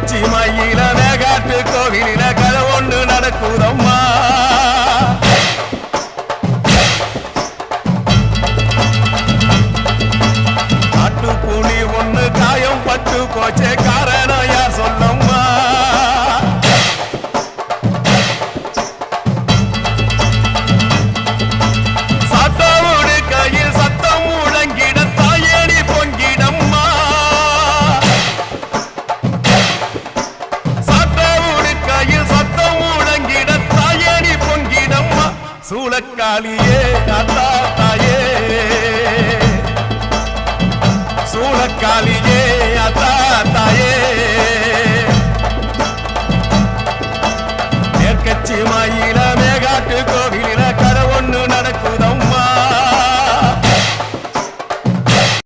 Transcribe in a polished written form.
உச்சி மயில மேகாட்டு கோவிலில கதை ஒன்று நடக்குதம்மா. காட்டு புலி ஒண்ணு காயம் பட்டு போச்சே காரணம் யார் சொல்லம்மா. சாத்தாவோடு கையில் சத்தம் முழங்கிட தாயணி பொங்கிடம்மா. சாத்தாவோடு கையில் சத்தம் முழங்கிட தாயணி பொங்கிடம்மா. சூளக்காளியே அத்தா தாயே, சூளக்காளியே